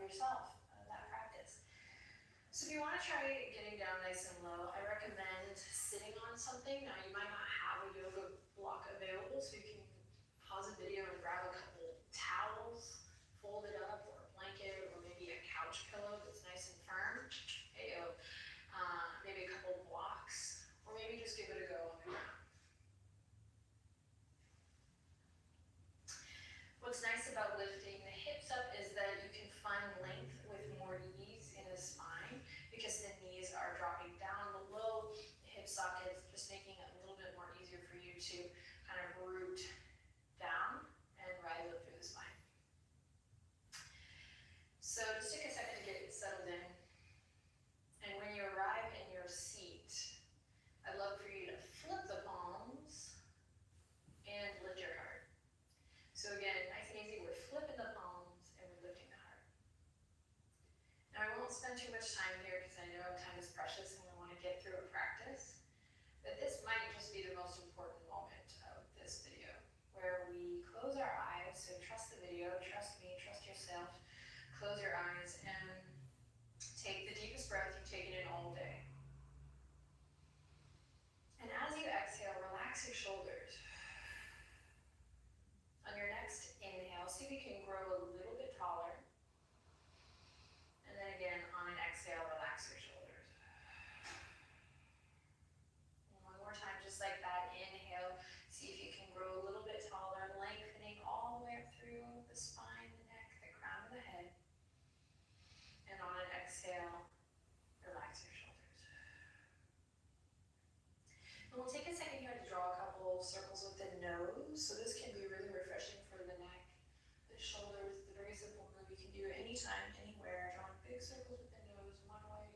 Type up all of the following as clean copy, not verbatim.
yourself that practice. So if you want to try getting down nice and low, I recommend sitting on something. Now you might not have a yoga block available, so you can pause the video and grab a couple towels, fold it up, or a blanket, or maybe a couch pillow that's nice and firm. Heyo. Maybe a couple blocks, or maybe just give it a go on the ground. What's nice about lifting the hips up is that you can find length with more ease in the spine because the knees are dropping down below the hip sockets, just making it a little bit more easier for you to kind of root down and rise up through the spine. So just take a second to get settled in. And when you arrive in your seat, I'd love for you to flip the palms and lift your heart. So again, nice and easy, we're flipping the palms and we're lifting the heart. Now I won't spend too much time here because I know time is precious and we want to get through a practice, but this might just be the most important moment of this video, where we close our eyes, so trust the video, trust me, trust yourself, close your eyes and take the deepest breath you've taken in all day. And as you exhale, relax your shoulders. On your next inhale, see if you can grow a little bit taller. And then again, on an exhale, relax your shoulders. And one more time, just like that, inhale. See if you can grow a little bit taller, lengthening all the way up through the spine, the neck, the crown of the head. And on an exhale, relax your shoulders. And we'll take a second here to draw a couple circles with the nose. So this can be really refreshing for the neck, the shoulders. It's a very simple move. You can do it anytime, anywhere. Drawing big circles with the nose one way,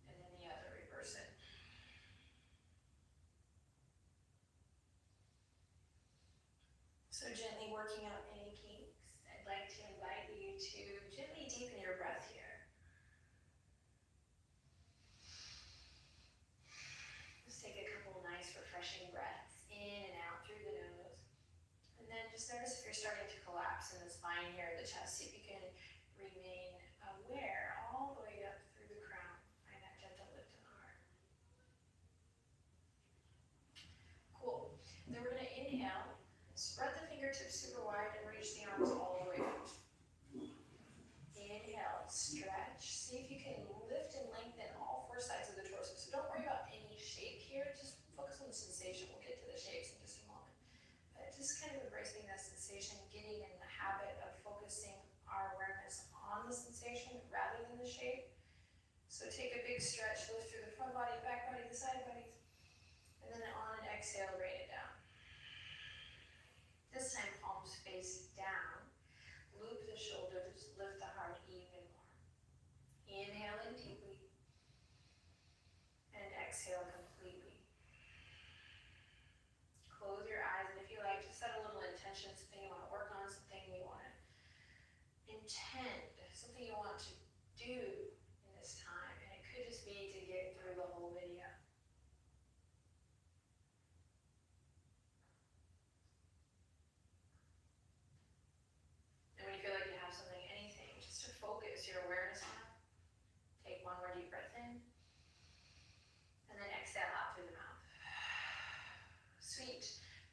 and then the other, reverse it. So gently working out any kinks, I'd like to invite you to gently deepen your breath here. Just take a couple nice refreshing breaths in and out through the nose. And then just notice if you're starting to collapse in the spine here, the chest, see if you can remain aware all the way up through the crown. Find that gentle lift in the heart. Cool. Then we're going to inhale, spread the fingertips super wide and reach the arms all the way up. Inhale, stretch. See if you can lift and lengthen all four sides of the torso. So don't worry about any shape here, just focus on the sensation. We'll get to the shapes in just a moment. But just kind of embracing that sensation, getting in the habit of focusing our awareness on the sensation rather than the shape. So take a big stretch, lift through the front body, back body, the side bodies. And then on an exhale, rain it down. This time, palms face down. Loop the shoulders, lift the heart even more. Inhale in deeply. And exhale completely. Close your eyes, and if you like, just set a little intention, something you want to work on, something you want to intend, something you want to do in this time. And it could just be to get through the whole video. And when you feel like you have something, anything, just to focus your awareness on it, take one more deep breath in, and then exhale out through the mouth. Sweet.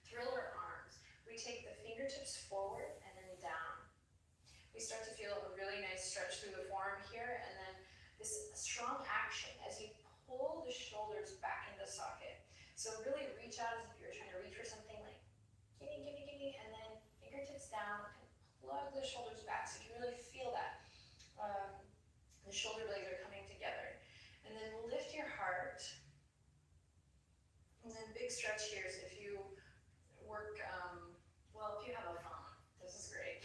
Thriller arms. We take the fingertips forward and then down. We start to feel a really nice stretch through the forearm here, and then this strong action as you pull the shoulders back into socket. So really reach out as if you're trying to reach for something, like gimme, gimme, gimme, and then fingertips down and plug the shoulders back so you can really feel that. The shoulder blades are coming together. And then lift your heart. And then big stretch here. So if you work, well, if you have a phone, this is great.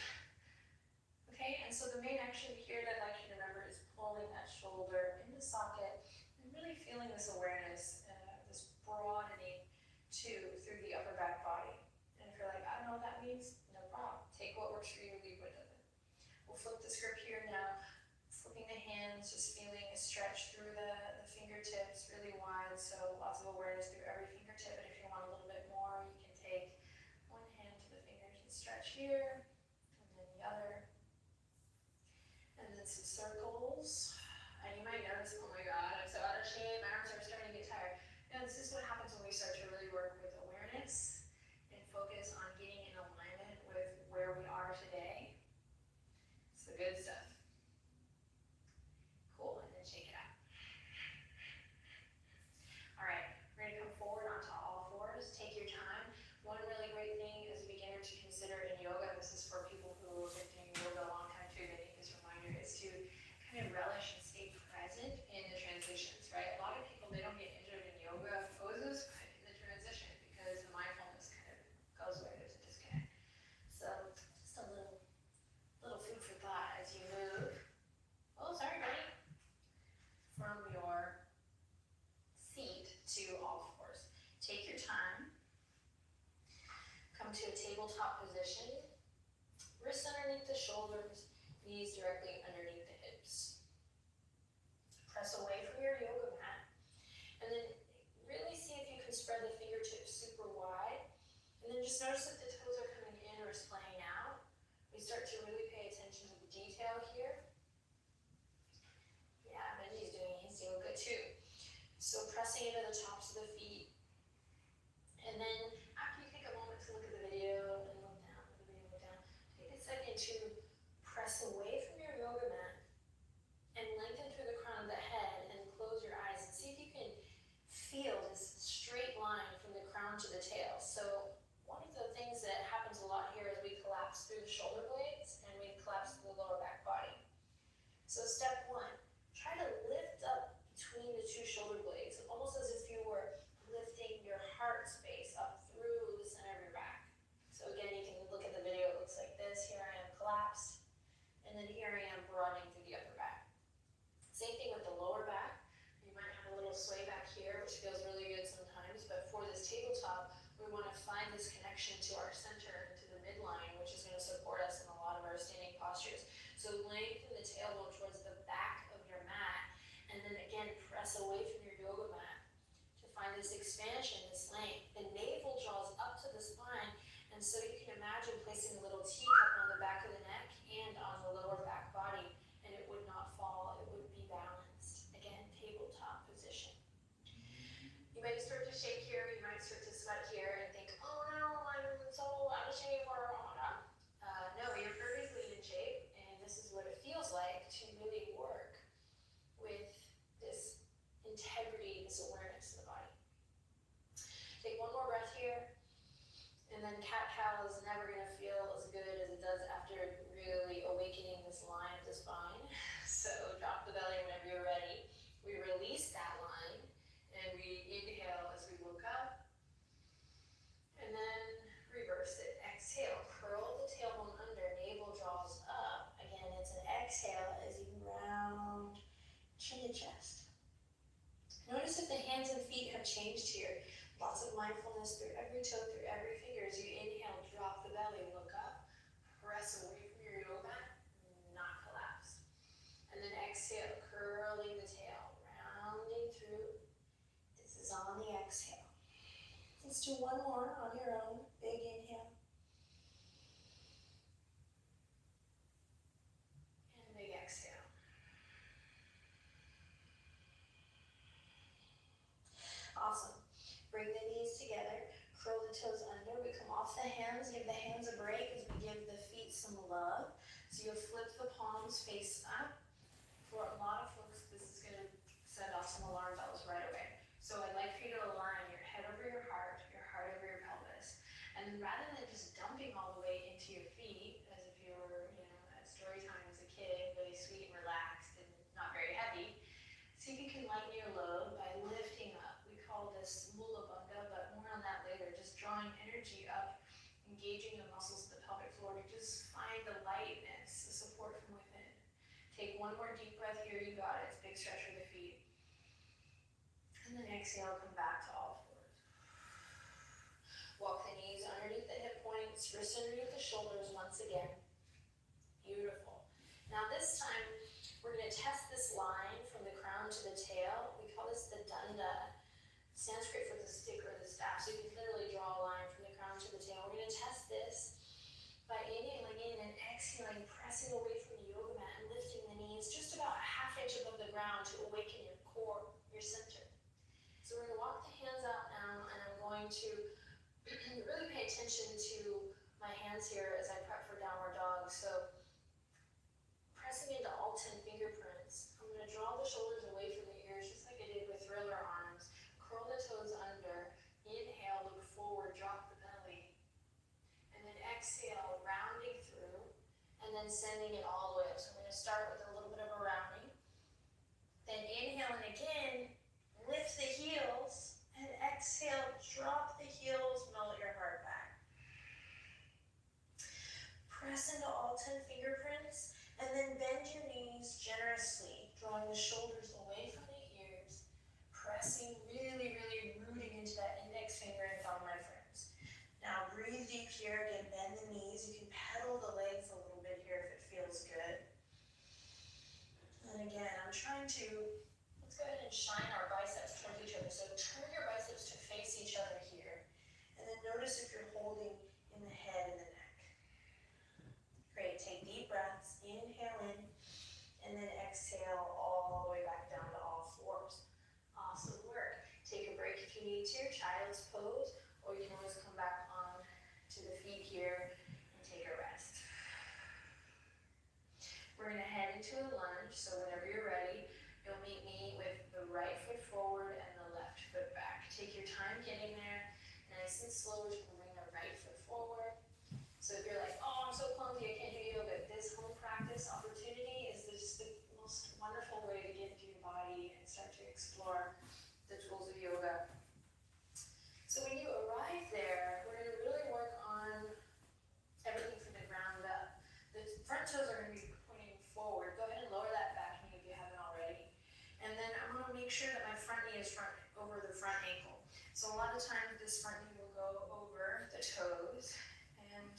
Okay, and so the main action here that I'd like you to remember is pulling that shoulder in the socket and really feeling this awareness, this broadening through the upper back body. And if you're like, I don't know what that means, no problem. Take what works for you, leave what doesn't. We'll flip the script here now. Flipping the hands, just feeling a stretch through the fingertips really wide, so lots of awareness through every fingertip. And if you want a little bit more, you can take one hand to the fingers and stretch here, and then the other. in some circles. And you might notice, oh my God, I'm so out of shape, my arms are starting to get tired. Now, this is what happens when we start to really work with awareness and focus on getting in alignment with where we are today. It's the good stuff. Cool, and then shake it out. All right, we're gonna come forward onto all fours. Take your time. One really great thing as a beginner to consider in yoga, this is for people who have been doing yoga a long time too, they need this reminder, is to kind of relish and stay present in the transitions, right? A lot of people, they don't get injured in yoga poses, but in the transition, because the mindfulness kind of goes away, there's a disconnect. So just a little food for thought as you move. Oh, sorry, buddy. From your seat to all fours. Take your time. Come to a tabletop position. Wrists underneath the shoulders, knees directly underneath the hips. Press away from your yoga mat. And then really see if you can spread the fingertips super wide. And then just notice that the toes are coming in or splaying out. We start to really pay attention to the detail here. Yeah, Benji's doing good too. So pressing into the tops of the feet. And then after you take a moment to look at the video and look down, take a second to press away from your yoga mat and lengthen through the crown of the head and close your eyes and see if you can feel this straight line from the crown to the tail. So one of the things that happens a lot here is we collapse through the shoulder blades and we collapse through the lower back body. So step one, try to lift up between the two shoulder blades, almost as if you were lifting your heart space up through the center of your back. So again, you can look at the video, it looks like this. Here I am collapsed, and then here I am broadening through the upper back. Same thing with the lower back. You might have a little sway back here, which feels really good sometimes, but for this tabletop, we want to find this connection to our center, to the midline, which is going to support us in a lot of our standing postures. So lengthen the tailbone towards the back of your mat, and then again, press away from your yoga mat to find this expansion, this length. The navel draws up to the spine, and so you can imagine placing a little teacup on the back of the neck and on the lower back body, and it would not fall, it would be balanced. Again, tabletop position. You might start to shake here, you might start to sweat here and think, oh no, I'm so out of shape, or no, you're perfectly in shape, and this is what it feels like to really work with this integrity, this awareness in the body. Take one more breath here, and then cat-cow is never going to feel as good as it does after really awakening this line of the spine. So drop the belly whenever you're ready. We release that line, and we inhale as we look up, and then reverse it. Exhale, curl the tailbone under, navel draws up. Again, it's an exhale as you round chin to chest. Notice if the hands and feet have changed here. Lots of mindfulness through every toe, through every finger. As you inhale, drop the belly, look up, press away from your yoga mat, not collapse. And then exhale, curling the tail, rounding through. This is on the exhale. Let's do one more on your own. Big inhale. And big exhale. Awesome. Bring the knees together, curl the toes under. We come off the hands, give the hands a break as we give the feet some love. So you'll flip the palms face up. For a lot of folks, this is going to set off some alarm bells right away. So I'd like for you to align your head over your heart over your pelvis. And then rather than just dumping all the way into your feet, as if you were, at story time as a kid, really sweet and relaxed and not very heavy, see if you can lighten your load by lifting up. We call this mula bandha, but more on that later. Just drawing energy up, engaging the muscles of the pelvic floor to just find the lightness, the support from within. Take one more deep breath here, you got it. It's a big stretch for the feet. And then exhale, come back to all fours. Walk the knees underneath the hip points, wrists underneath the shoulders once again. Beautiful. Now this time, we're going to test this line from the crown to the tail. We call this the danda, Sanskrit for the stick or the staff. So you can literally draw a line from the crown to the tail. We're going to test this by inhaling in and exhaling, pressing away from the yoga mat and lifting the knees ground to awaken your core, your center. So we're going to walk the hands out now, and I'm going to really pay attention to my hands here as I prep for downward dog. So pressing into all 10 fingerprints. I'm going to draw the shoulders away from the ears, just like I did with thriller arms. Curl the toes under. Inhale, look forward, drop the belly. And then exhale, rounding through, and then sending it all the way up. So I'm going to start with a little bit of a rounding. Then inhale, and again, lift the heels, and exhale, drop the heels, melt your heart back. Press into all 10 fingerprints, and then bend your knees generously, drawing the shoulders away from the ears, pressing really, really rooting into that index finger and thumb, my friends. Now breathe deep here, again, bend the knees. You can pedal the legs a little bit here if it feels good. And again, I'm trying to, let's go ahead and shine our biceps towards each other. So turn your biceps to face each other here. And then notice if you're holding in the head and the neck. Great, take deep breaths, inhale in, and then exhale all the way back down to all fours. Awesome work. Take a break if you need to, child's pose, or you can always come back on to the feet here and take a rest. We're going to head into a lunge, so whenever you're ready, you'll meet me with the right foot forward and the left foot back. Take your time getting there, nice and slow. We're going to bring the right foot forward. So if you're like, oh, I'm so clumsy, I can't do yoga, this home practice opportunity is just the most wonderful way to get into your body and start to explore the tools of yoga. So when you arrive there, we're going to really work on everything from the ground up. The front toes are going to be pointing forward. Go ahead and lower that back knee if you haven't already. And then I'm going to make sure that my front knee is over the front ankle. So a lot of times this front knee will go over the toes. And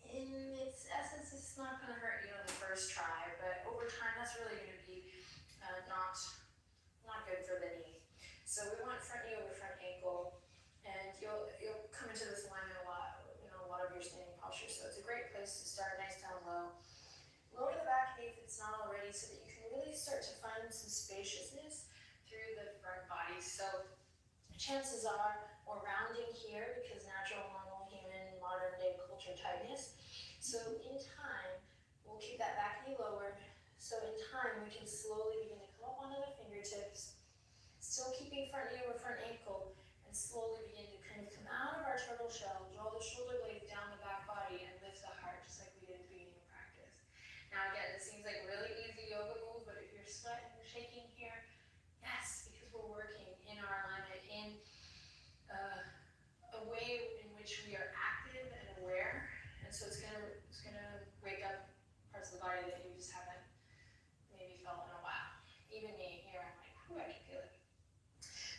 in its essence, it's not going to hurt you on the first try, but over time, that's really going to be not good for the knee. So we want front knee over front ankle, and you'll come into this alignment a lot of your standing posture. So it's a great place to start, nice down low. Lower the back knee if it's not already, so that you can really start to find some spaciousness through the front body. So chances are we're rounding here because natural, normal, human, modern day culture tightness. So in time, we'll keep that back knee lowered. So in time, we can slowly begin to come up onto the fingertips, still keeping front knee over front ankle, and slowly begin to kind of come out of our turtle shell, draw the shoulder blades down the back body, and lift the heart, just like we did at the beginning of practice. Now again, this seems like a really easy yoga move, but if you're sweating and shaking here, yes, because we're working in our alignment in a way in which we are active and aware, and so it's gonna wake up parts of the body that you just haven't maybe felt in a while. Even me here, I'm like, ooh, I can feel it.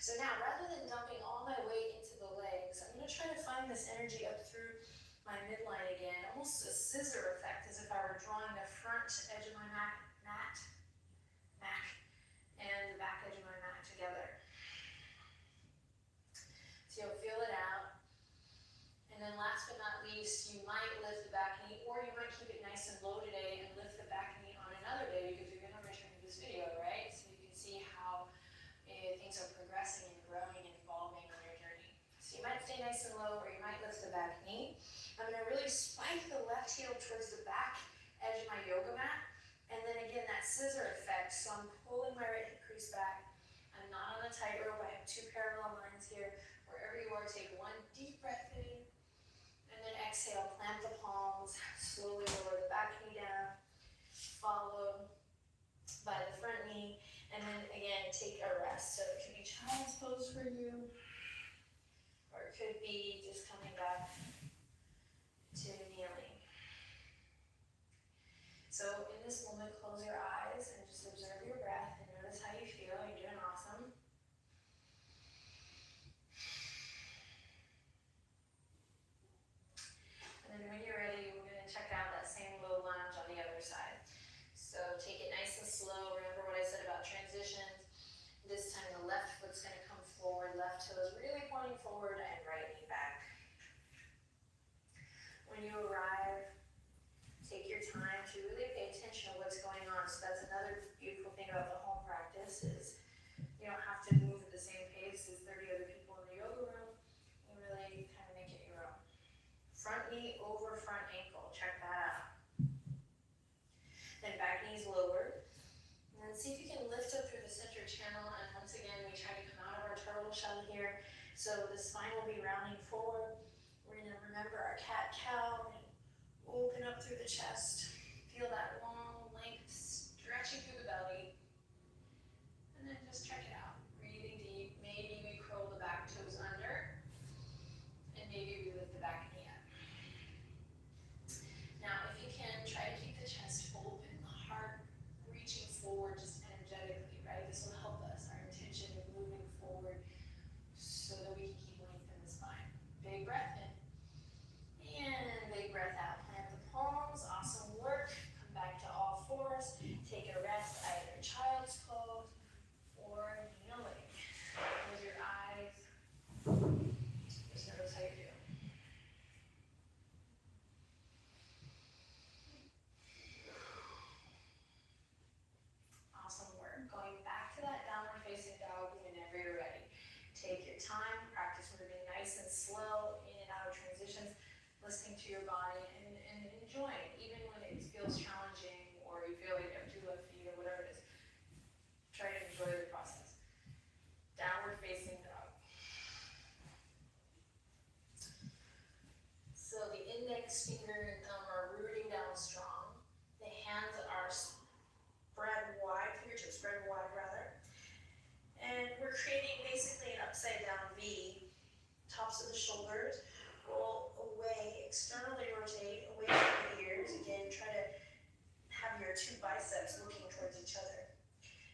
So now, rather than dumping all my weight into the legs, I'm gonna try to find this energy up through my midline again, almost a scissor effect, as if I were drawing the front edge of my mat and the back edge of my mat together. So you'll feel it out. And then last but not least, you might lift the back knee, or you might keep it nice and low today and lift the back knee on another day, because you're gonna return to this video, right? So you can see how things are progressing and growing and evolving on your journey. So you might stay nice and low, or you might lift the back knee. I'm gonna really spike the left heel towards the back edge of my yoga mat. And then again, that scissor effect. So I'm pulling my right hip crease back. I'm not on a tightrope. I have two parallel lines here. Wherever you are, take one deep breath in. And then exhale, plant the palms. Slowly lower the back knee down. Followed by the front knee. And then again, take a rest. So it could be child's pose for you. Or it could be just coming back to kneeling. So in this moment, close your eyes and just observe your breath and notice how you feel. You're doing awesome. And then when you're ready, we're going to check out that same low lunge on the other side. So take it nice and slow. Remember what I said about transitions. This time the left foot's going to come forward, left toe is really pointing forward, and right knee back. When you arrive, take your time to really pay attention to what's going on. So that's another beautiful front knee over front ankle. Check that out. Then back knee's lowered. And then see if you can lift up through the center channel. And once again, we try to come out of our turtle shell here. So the spine will be rounding forward. We're going to remember our cat-cow. Open up through the chest. Feel that long length stretching through the belly. And then just check it out. Breathing deep. Maybe we curl the back toes under. And maybe we lift the back knee up. Now, if you can, try to keep the chest open, the heart reaching forward just energetically, right? This will help us. Our intention of moving forward so that we can keep length in the spine. Big breath in. And big breath out. Plant the palms. Awesome work. Come back to all fours. Take a rest, either child's pose or kneeling. Close your eyes. Just notice how you do. Awesome work. Going back to that downward facing dog whenever you're ready. Take your time. Practice moving nice and slow in and out of transitions. Listening to your body and enjoying it, even when it feels challenging or you feel like you have two left feet or whatever it is. Try to enjoy the process. Downward facing dog. So the index finger and thumb are rooting down strong. The hands are spread wide, fingertips spread wide rather. And we're creating basically an upside down V. Tops of the shoulders. Roll away, externally rotate away from the ears. Again, try to have your two biceps looking towards each other.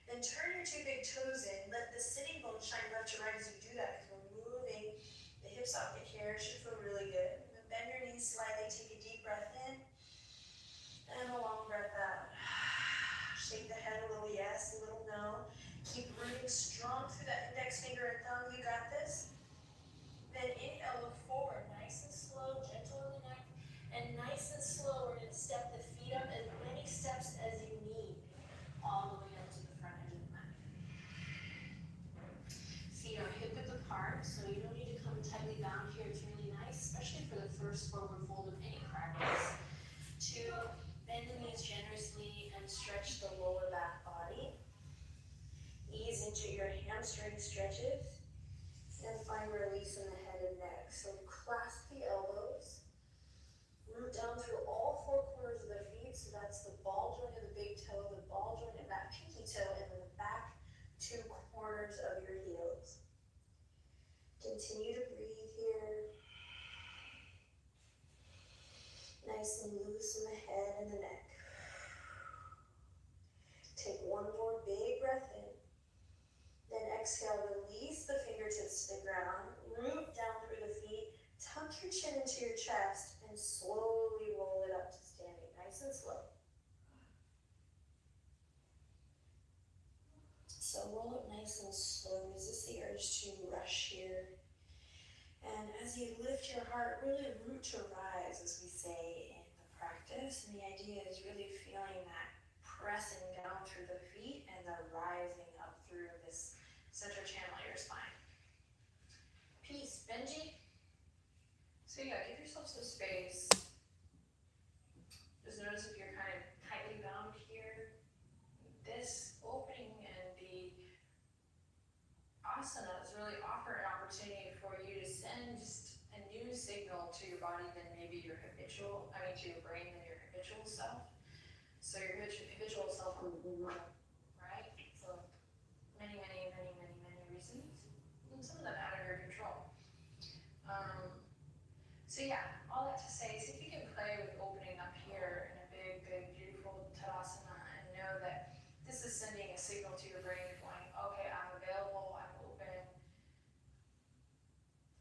Then turn your two big toes in. Let the sitting bones shine left to right as you do that because we're moving the hip socket here. It should feel really good. Then bend your knees slightly. Take a deep breath in and a long breath out. Shake the head a little yes, a little no. Keep rooting strong through that index finger and thumb. You got this. Then inhale, look forward, nice and slow, gentle in the neck, and nice and slow, we're going to step the feet up as many steps as you need, all the way up to the front edge of the mat. Feet are hip width apart, so you don't need to come tightly bound here. It's really nice, especially for the first forward fold of any practice, to bend the knees generously and stretch the lower back body. Ease into your hamstring stretches. And find release in the head and neck. So clasp the elbows. Root down through all four corners of the feet. So that's the ball joint of the big toe, the ball joint of that pinky toe, and then the back two corners of your heels. Continue to breathe here. Nice and loose in the head and the neck. Take one more big breath in. Then exhale, release the fingertips to the ground, root down through the feet, tuck your chin into your chest, and slowly roll it up to standing, nice and slow. So roll it nice and slow, resist the urge to rush here. And as you lift your heart, really root to rise, as we say in the practice. And the idea is really feeling that pressing down through the feet and the rising up through this center channel of your spine. Peace, Benji. So yeah, give yourself some space. Just notice if you're kind of tightly bound here. This opening and the asanas really offer an opportunity for you to send just a new signal to your body than maybe your habitual, to your brain than your habitual self. So your habitual self will right? For many reasons. And some of them out of your control. So yeah, all that to say, see if you can play with opening up here in a big, beautiful Tadasana and know that this is sending a signal to your brain going, okay, I'm available, I'm open.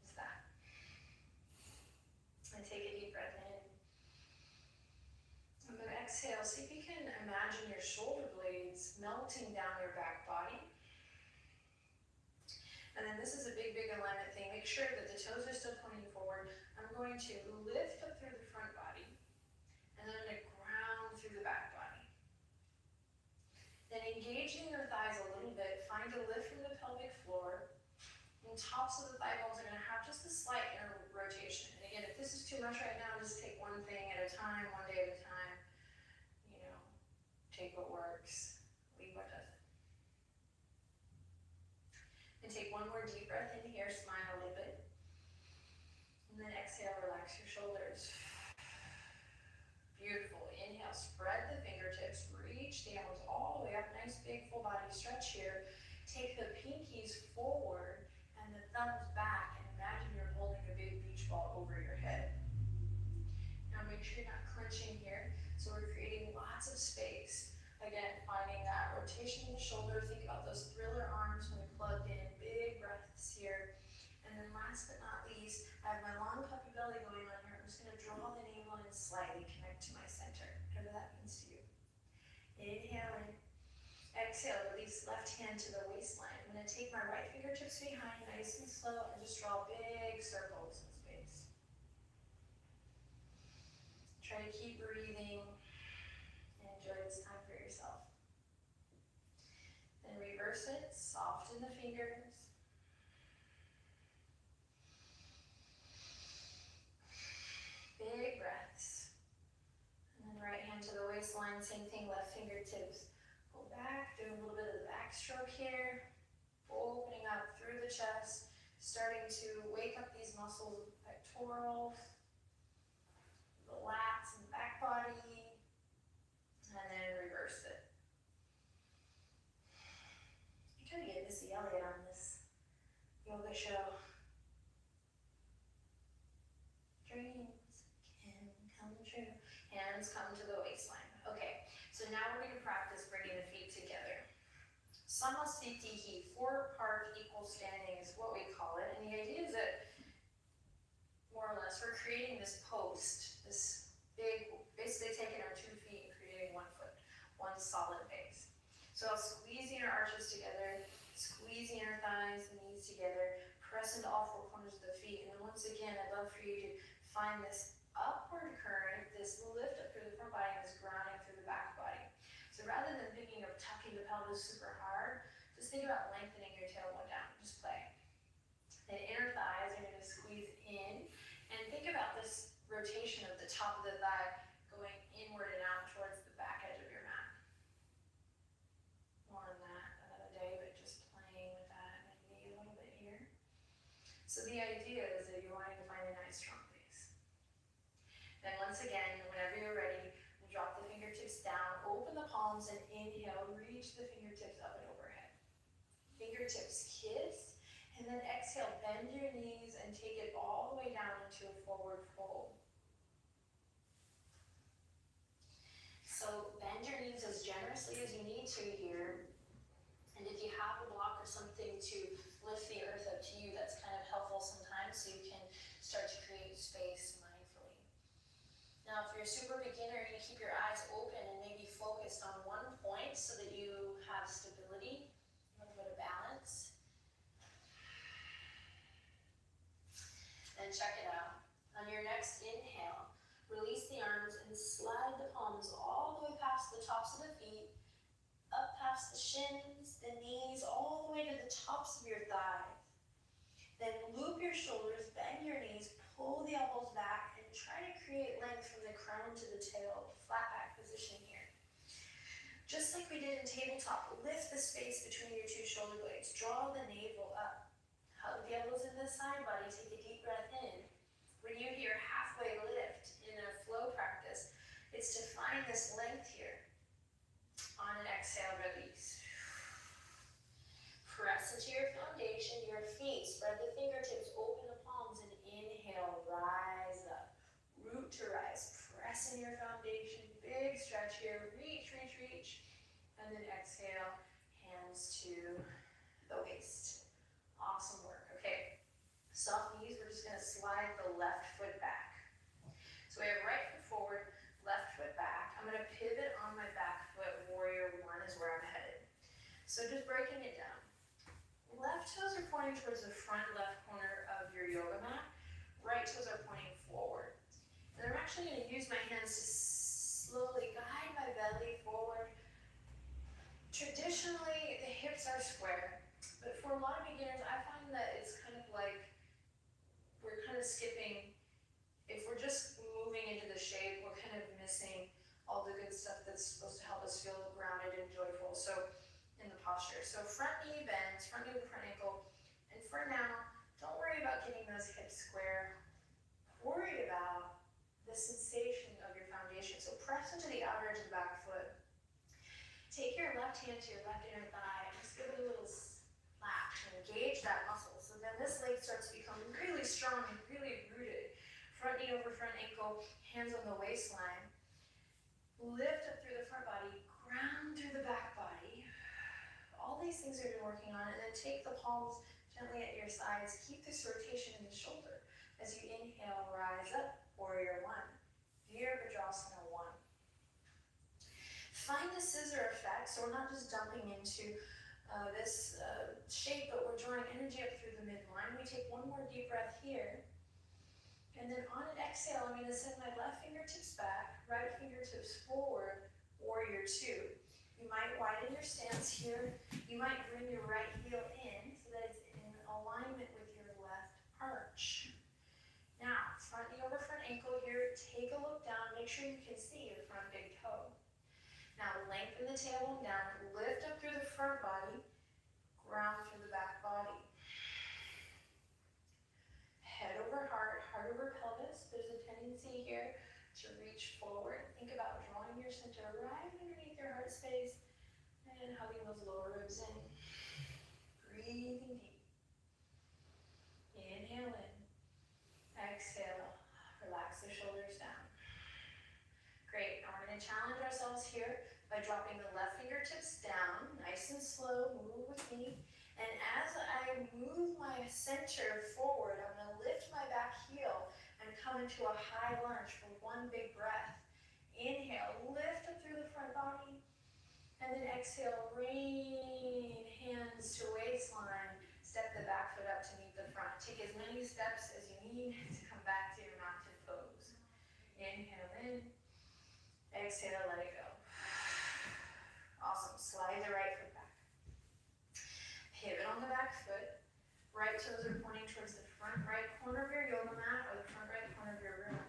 Just that. And take a deep breath in. And then exhale, see if you can imagine your shoulder blades melting down your back body. And then this is a big alignment thing. Make sure that the toes are still pointing forward. I'm going to lift up through the front body. And then I'm going to ground through the back body. Then engaging your thighs a little bit, find a lift from the pelvic floor. And tops of the thigh bones are going to have just a slight inner rotation. And And if this is too much right now, just take one thing at a time, one day at a time. You know, take what works, leave what doesn't. And take one more deep breath in here, smile a little bit. And then exhale, relax your shoulders. Beautiful. Inhale, spread the fingertips, reach the elbows all the way up. Nice big full body stretch here. Take the pinkies forward and the thumbs back, and imagine you're holding a big beach ball over your head. Now make sure you're not clenching here. So we're creating lots of space. Again, finding that rotation in the shoulder. Think about those thriller arms when they're plugged in. Big breaths here. And then last but not least, I have my long puppy belly going on here. I'm just going to draw the navel and slightly connect to my center, whatever that means to you. Inhale in. Exhale, release left hand to the waistline. I'm going to take my right fingertips behind, nice and slow, and just draw big circles in space. Try to keep breathing and enjoy this time for yourself. Then reverse it, soften the fingers. Big breaths. And then right hand to the waistline, same thing, left fingertips. Pull back, do a little bit of the backstroke here. Opening up through the chest, starting to wake up these muscles, pectorals, the lats and back body, and then reverse it. You're trying to get Missy Elliott on this yoga show. Dreams can come true. Hands come to the waistline. Okay, so now we're going to practice bringing the feet together. Samasthiti, 4-part equal standing is what we call it. And the idea is that, more or less, we're creating this post, this big, basically taking our 2 feet and creating 1 foot, one solid base. So squeezing our arches together, squeezing our thighs and knees together, press into all 4 corners of the feet. And then once again, I'd love for you to find this upward current, this lift up through the front body, and this grounding through the back body. So rather than thinking of tucking the pelvis super hard, just think about lengthening your tailbone down. Just play. Then inner thighs are going to squeeze in. And think about this rotation of the top of the thigh going inward and out towards the back edge of your mat. More on that another day, but just playing with that maybe a little bit here. So the idea is that you're wanting to find a nice strong base. Then once again, whenever you're ready, drop the fingertips down, open the palms, and inhale, reach the fingertips up and overhead. Fingertips kiss, and then exhale, bend your knees and take it all the way down into a forward fold. So bend your knees as generously as you need to here. And if you have a block or something to lift the earth up to you, that's kind of helpful sometimes, so you can start to create space mindfully. Now, if you're a super beginner, you keep your eyes open and maybe focused on one point so that you have stability, a little bit of balance. Then check it out. On your next inhale, release the arms and slide the palms all the way past the tops of the feet, up past the shins, the knees, all the way to the tops of your thighs. Then loop your shoulders, bend your knees, pull the elbows back, and try to create length from the crown to the tail, flat back position here. Just like we did in tabletop, lift the space between your 2 shoulder blades, draw the navel up, hug the elbows into the side body, take a deep breath in. When you hear halfway lift in a flow practice, it's to find this length here. On an exhale, release. Press into your foundation, your feet, spread the fingertips, open the palms, and inhale, rise up. Root to rise, press in your foundation, big stretch here, reach, reach, reach. And then exhale, hands to the waist. Awesome work. Okay, soft knees, we're just gonna slide the left foot back. So we have right foot forward, left foot back. I'm gonna pivot on my back foot, warrior 1 is where I'm headed. So just breaking it down. Left toes are pointing towards the front left corner of your yoga mat. Right toes are pointing forward. And I'm actually going to use my hands to slowly guide my belly forward. Traditionally, the hips are square, but for a lot of beginners, I find that it's kind of like we're kind of skipping all the good stuff that's supposed to help us feel grounded and joyful. So in the posture. So front knee bends, front knee over front ankle. And for now, don't worry about getting those hips square. Worry about the sensation of your foundation. So press into the outer edge of the back foot. Take your left hand to your left inner thigh and just give it a little slap to engage that muscle. So then this leg starts to become really strong and really rooted. Front knee over front ankle, hands on the waistline. Lift up through the front body, ground through the back body. All these things we've been working on, and then take the palms gently at your sides. Keep this rotation in the shoulder. As you inhale, rise up, warrior one. Virabhadrasana one. Find the scissor effect, so we're not just dumping into this shape, but we're drawing energy up through the midline. We take one more deep breath here. And then on an exhale, I'm going to send my left fingertips back, right fingertips forward, warrior two. You might widen your stance here. You might bring your right heel in so that it's in alignment with your left arch. Now, front knee over front ankle here. Take a look down. Make sure you can see your front big toe. Now, lengthen the tailbone down. Lift up through the front body. Ground through the back body. Head over heart, heart over pelvis. There's a tendency here to reach forward. Think about drawing your center right underneath your heart space and hugging those lower ribs in. Breathing deep. Inhale in. Exhale. Relax the shoulders down. Great. Now we're going to challenge ourselves here by dropping the left fingertips down, nice and slow. Move with me. And as I move my center forward, I'm going to lift my back heel and come into a high lunge for one big breath. Inhale, lift up through the front body. And then exhale, rain hands to waistline. Step the back foot up to meet the front. Take as many steps as you need to come back to your mountain pose. Inhale in. Exhale, let it go. Awesome. Slide the right foot back. Pivot on the back foot. Right toes are pointing towards the front right corner of your yoga mat or the front right corner of your room.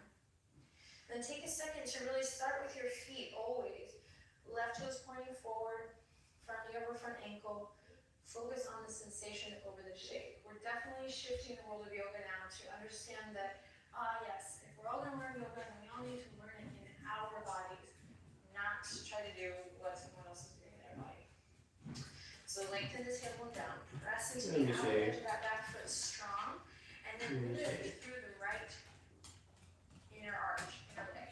Then take a second to really start with your feet, always. Left toes pointing forward, front knee over front ankle. Focus on the sensation over the shape. We're definitely shifting the world of yoga now to understand that, yes, if we're all going to learn yoga, then we all need to learn it in our bodies, not to try to do what someone else is doing in their body. So lengthen the tailbone down, press into the outer edge of that back foot strong, and then lift through the right inner arch, inner leg.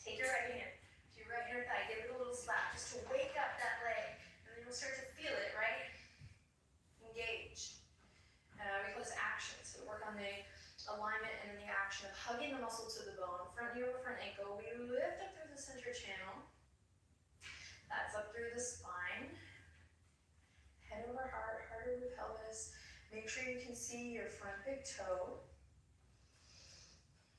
Take your right hand to your right inner thigh, give it a little slap just to wake up that leg, and then you'll start to feel it, right? Engage. We call this action, so we work on the alignment and then the action of hugging the muscle to the bone, front knee over front ankle. We lift up through the center channel. That's up through the spine. Head over heart, heart over pelvis. Make sure you can see your front big toe.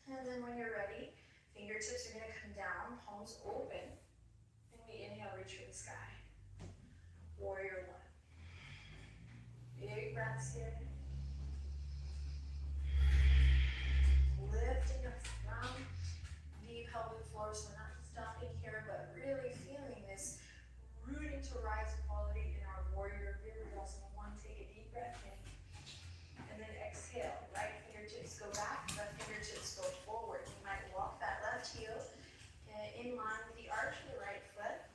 And then when you're ready, fingertips are going to come down, palms open. And we inhale, reach for the sky. Warrior one. Big breaths here. Lifting up from the pelvic floor, so we're not stopping here, but really feeling this rooting to rise quality in our warrior Virabhadrasana one. Take a deep breath in, and then exhale. Right fingertips go back, left fingertips go forward. You might walk that left heel in line with the arch of the right foot.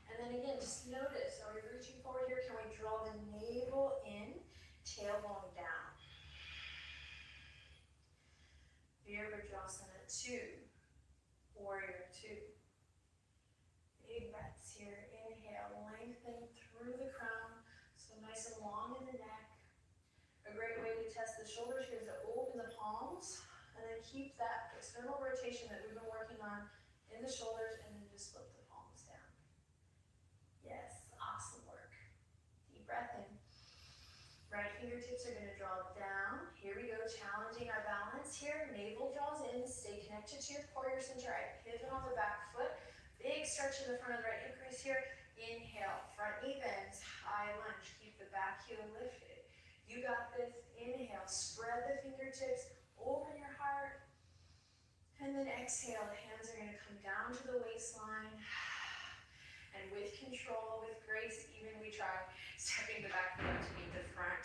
And then again, just notice, are we reaching forward here? Can we draw the navel in, tailbone down? Virabhadrasana two, warrior two. Big breaths here. Inhale, lengthen through the crown, so nice and long in the neck. A great way to test the shoulders here is to open the palms, and then keep that external rotation that we've been working on in the shoulders, and then just flip the palms down. Yes, awesome work. Deep breath in. Right fingertips are going to draw down. Here we go, challenging our balance here. Navel draws in, stay connected to your core, your center. I pivot on the back foot. Big stretch in the front of the right hip crease here. Inhale, front knee bends, high lunge. Keep the back heel lifted. You got this. Inhale, spread the fingertips, open your heart. And then exhale. exhale, the hands are going to come down to the waistline. And with control, with grace, even we try stepping the back foot up to meet the front.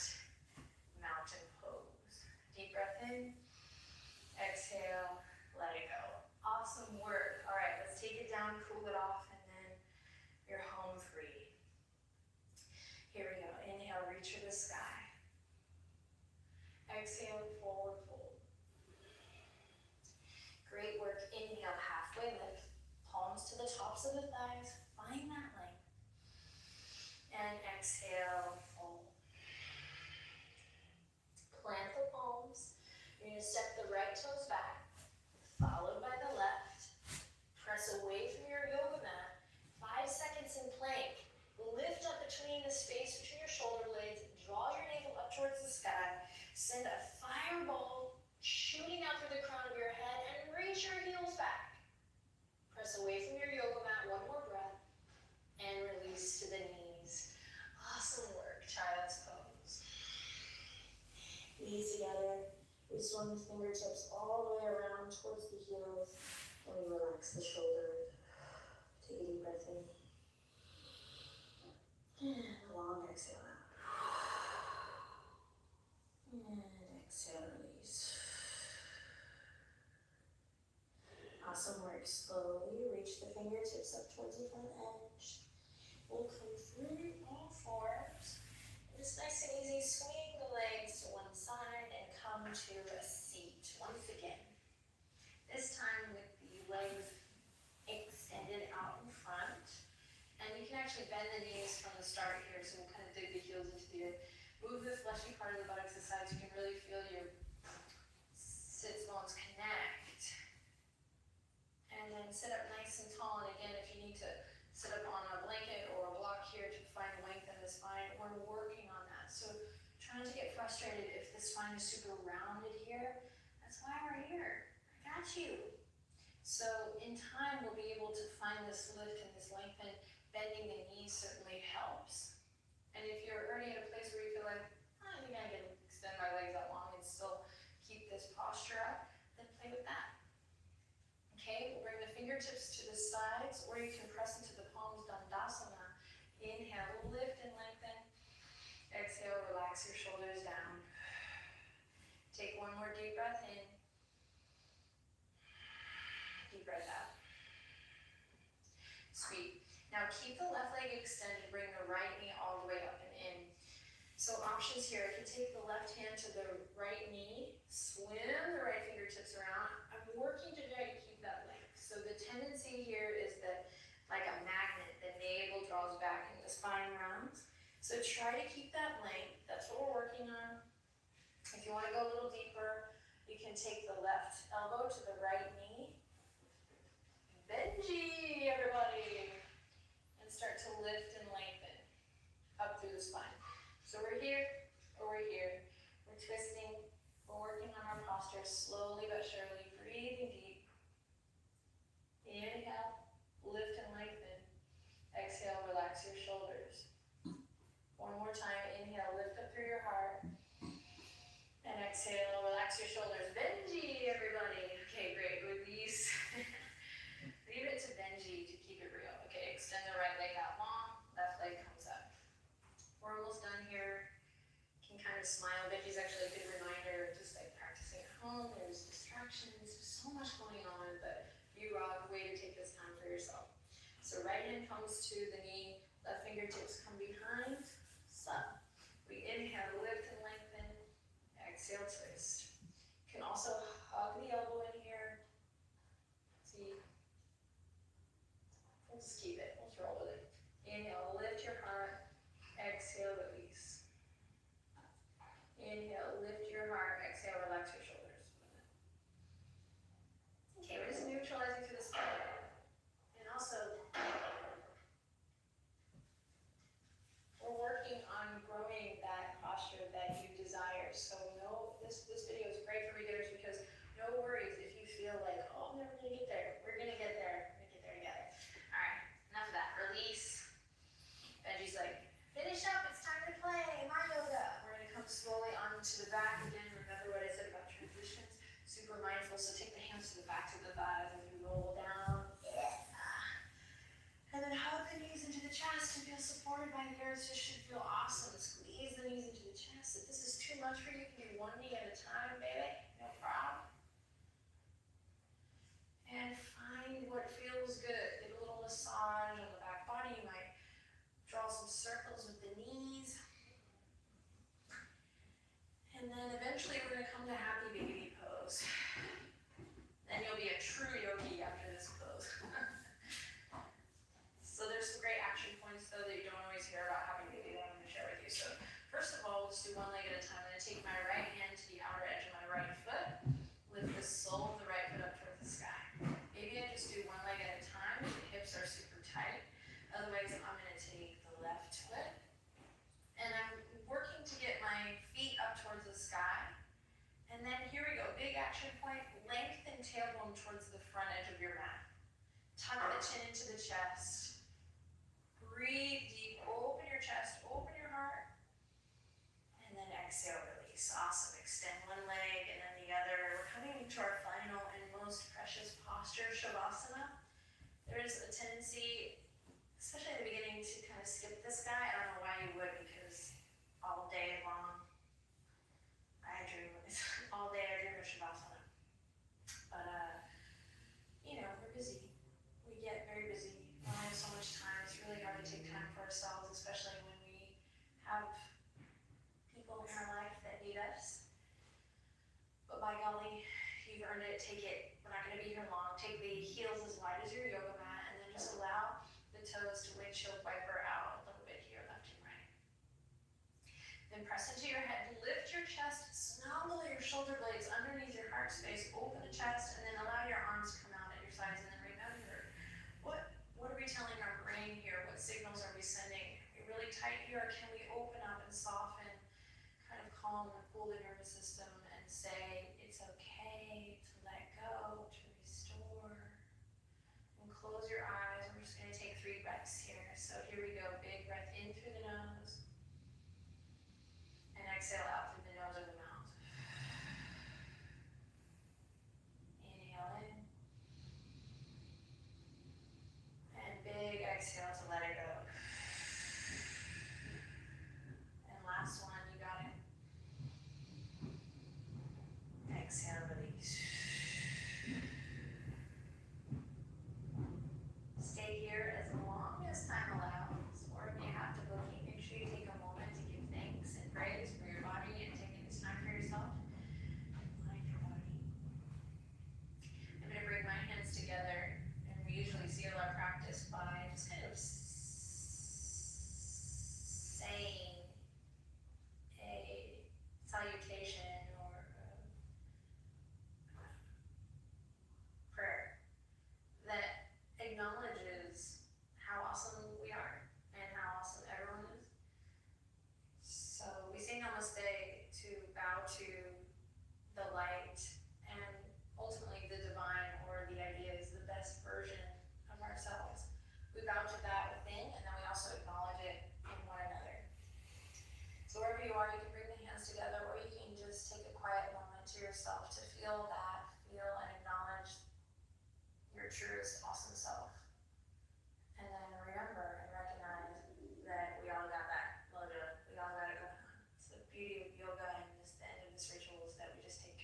Mountain pose. Deep breath in. Exhale, let it go. Awesome work. All right, let's take it down, cool it off, and then you're home free. Here we go. Inhale, reach for the sky. Exhale, forward fold. Great work. Inhale, halfway lift. Palms to the tops of the thighs. Find that length. And exhale, fold. Plant the palms. You're going to step the right toes back, followed by the left. Press away from your yoga mat. 5 seconds in plank. Lift up between the space between your shoulder blades. Draw your navel up towards the sky. Send a fireball shooting out through the crown of your head and reach your heels back. Press away from your yoga mat. One more breath. And release to the knees. Awesome work, child's pose. Knees together. We swing the fingertips all the way around towards the heels. And we relax the shoulders. Take a deep breath in. And a long exhale out. And exhale, release. Awesome work. Slowly reach the fingertips up towards the front edge. We'll come through all fours. Just nice and easy, swing the legs to one side and come to a seat once again. This time with the legs extended out in front. And you can actually bend the knees from the start here, so we'll kind of dig the heels into the earth. Move the fleshy part of the buttocks aside so you can really feel your sits bones connect. And then sit up nice and tall. And again, if you need to sit up on a blanket or a block here to find length in the spine, we're working on that. So try not to get frustrated if the spine is super rounded here. That's why we're here. I got you. So in time, we'll be able to find this lift and this lengthen. Bending the knees certainly helps. And if you're already at a place where you feel like, I think I can extend my legs that long and still keep this posture up, then play with that. Okay, we'll bring the fingertips to the sides, or you can press into the palms, Dandasana. Inhale, lift and lengthen. Exhale, relax your shoulders down. Take one more deep breath in. Deep breath out. Sweet. Now keep the left leg extended, bring the right knee all the way up and in. So options here, I can take the left hand to the right knee, swim the right fingertips around. I'm working to try to keep that length. So the tendency here is that, like a magnet, the navel draws back and the spine rounds. So try to keep that length. That's what we're working on. If you want to go a little deeper, you can take the left elbow to the right knee. Benji, everybody. And start to lift and lengthen up through the spine. So we're here, or we're here. We're twisting. We're working on our posture slowly but surely. Breathing deep. Inhale, lift and lengthen. Exhale, relax your shoulders. One more time. Inhale, lift up through your heart. And exhale, relax your shoulders. Benji, everybody. Okay, great. Release. Leave it to Benji to keep it real. Okay, extend the right leg out long. Left leg comes up. We're almost done here. You can kind of smile. Benji's actually a good reminder of just like practicing at home. There's distractions. There's so much going on, but you rock. Way to take this time for yourself. So right hand comes to the knee. Left fingertips come behind. Up. We inhale, lift and lengthen. Exhale, twist. You can also hug the elbow in here. See? We'll just keep it. We'll roll with it. Inhale, lift your heart. Exhale, release. Inhale, lift your heart. Exhale, relax your shoulders. Okay, we're just neutralizing through the spine. And also, we're working on growing that posture that you desire. So no, this Tuck the chin into the chest. Breathe deep, open your chest, open your heart. And then exhale, release. Awesome. Extend one leg and then the other. We're coming to our final and most precious posture, Shavasana. There's a tendency, especially at the beginning, to kind of skip this guy. I don't know why you would, because all day long, all day I dream of Shavasana. But, we're busy. We get very busy. We only have so much time. It's really hard to take time for ourselves, especially when we have people in our life that need us. But by golly, you've earned it. Take it. We're not going to be here long. Take the heels as wide as your yoga mat, and then just allow the toes to windshield wiper out a little bit here, left and right. Then press into your head. Lift your chest. Snuggle your shoulder blades underneath your heart space. Open the chest, and then allow your arms to come out at your sides. And then remember, what are we telling our brain here? What signals are we sending? Are we really tight here, or can we open up and soften, kind of calm and cool the nervous system and say, it's okay to let go, to restore. And close your eyes. We're just going to take 3 breaths here. So here we go. Big breath in through the nose. And exhale out through the nose or the mouth. Inhale in. And big exhale to let it go. And last one, you got it. Exhale, release. Stay here as long as time allows, or if you have to boogie, make sure you take a moment to give thanks and praise for your body and taking this time for yourself. Align your body. I'm going to bring my hands together, and we usually seal our practice by just kind of saying a salutation or a prayer that acknowledges how awesome we are and how awesome everyone is. So we say namaste to bow to the light and ultimately the divine, or the idea is the best version of ourselves. We bow to that within, and then we also acknowledge it in one another. So wherever you are, you can bring the hands together, or you can just take a quiet moment to yourself to feel and acknowledge your truest, awesome self. And then remember and recognize that we all got that mojo. We all got it going on. It's the beauty of yoga and the end of this ritual is that we just take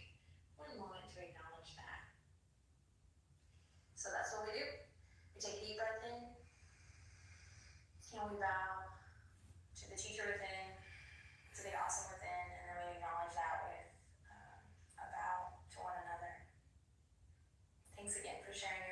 one moment to acknowledge that. So that's what we do. We take a deep breath in, and we bow to the teacher within, to the awesome within, and then we acknowledge that with a bow to one another. Thanks again for sharing your